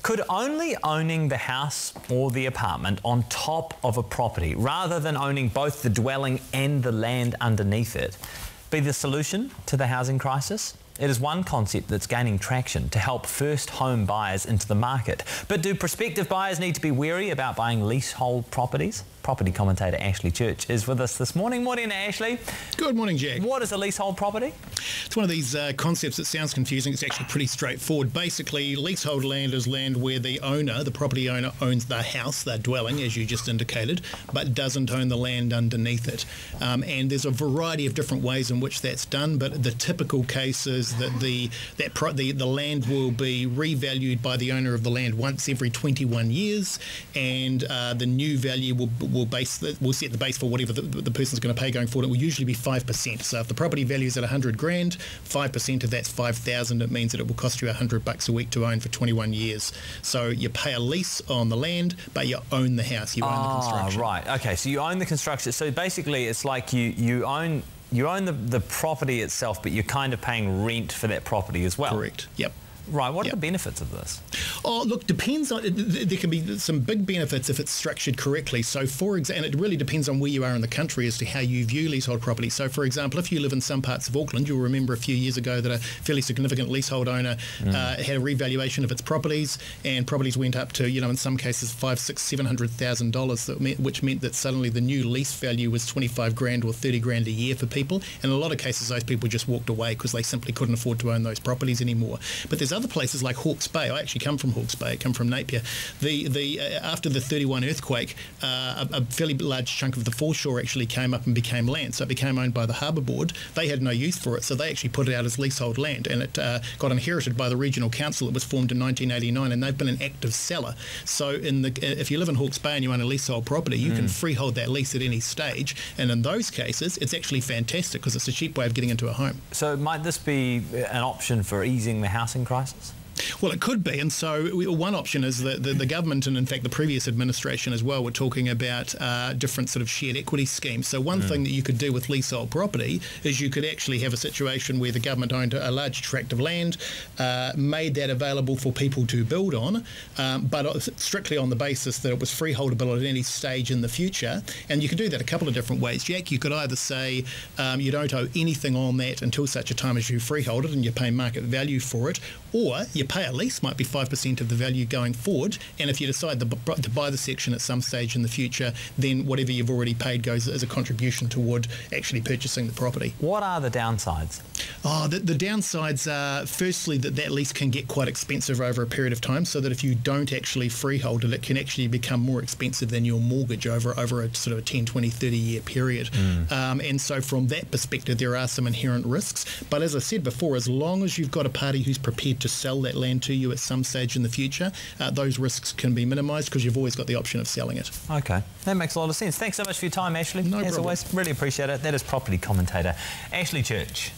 Could only owning the house or the apartment on top of a property, rather than owning both the dwelling and the land underneath it, be the solution to the housing crisis? It is one concept that's gaining traction to help first home buyers into the market. But do prospective buyers need to be wary about buying leasehold properties? Property commentator Ashley Church is with us this morning. Morning, Ashley. Good morning, Jack. What is a leasehold property? It's one of these concepts that sounds confusing. It's actually pretty straightforward. Basically, leasehold land is land where the owner, the property owner, owns the house, their dwelling, as you just indicated, but doesn't own the land underneath it. And there's a variety of different ways in which that's done, but the typical case is that the land will be revalued by the owner of the land once every 21 years, and the new value will set the base for whatever the person's going to pay going forward. It will usually be 5%. So if the property value is at 100 grand, 5% of that's 5,000. It means that it will cost you $100 a week to own for 21 years. So you pay a lease on the land, but you own the house. You own the construction. Right. Okay. So you own the construction. So basically, it's like you own the property itself, but you're kind of paying rent for that property as well. Correct. Yep. Right, what are the benefits of this? Oh, look, depends on, there can be some big benefits if it's structured correctly. So, for example, and it really depends on where you are in the country as to how you view leasehold property. So, for example, if you live in some parts of Auckland, you'll remember a few years ago that a fairly significant leasehold owner had a revaluation of its properties, and properties went up to, in some cases, $500,000, $700,000, which meant that suddenly the new lease value was 25 grand or 30 grand a year for people. And in a lot of cases, those people just walked away because they simply couldn't afford to own those properties anymore. But there's other places like Hawke's Bay. I actually come from Hawke's Bay. I come from Napier. After the 31 earthquake, a fairly large chunk of the foreshore actually came up and became land. So it became owned by the Harbour Board. They had no use for it, so they actually put it out as leasehold land, and it got inherited by the regional council. It was formed in 1989, and they've been an active seller. So if you live in Hawke's Bay and you own a leasehold property, you can freehold that lease at any stage, and in those cases, it's actually fantastic because it's a cheap way of getting into a home. So might this be an option for easing the housing crisis? Well, it could be, and so one option is that the government, and in fact the previous administration as well, were talking about different sort of shared equity schemes. So one thing that you could do with leasehold property is you could actually have a situation where the government owned a large tract of land, made that available for people to build on, but strictly on the basis that it was freeholdable at any stage in the future. And you could do that a couple of different ways, Jack. You could either say you don't owe anything on that until such a time as you freehold it and you pay market value for it, or you pay a lease, might be 5% of the value going forward, and if you decide to buy the section at some stage in the future, then whatever you've already paid goes as a contribution toward actually purchasing the property. What are the downsides? The downsides are, firstly, that lease can get quite expensive over a period of time, so that if you don't actually freehold it, it can actually become more expensive than your mortgage over a sort of a 10, 20, 30-year period. And so from that perspective, there are some inherent risks. But as I said before, as long as you've got a party who's prepared to sell that land to you at some stage in the future, those risks can be minimised because you've always got the option of selling it. Okay, that makes a lot of sense. Thanks so much for your time, Ashley. No problem. As always, really appreciate it. That is property commentator Ashley Church.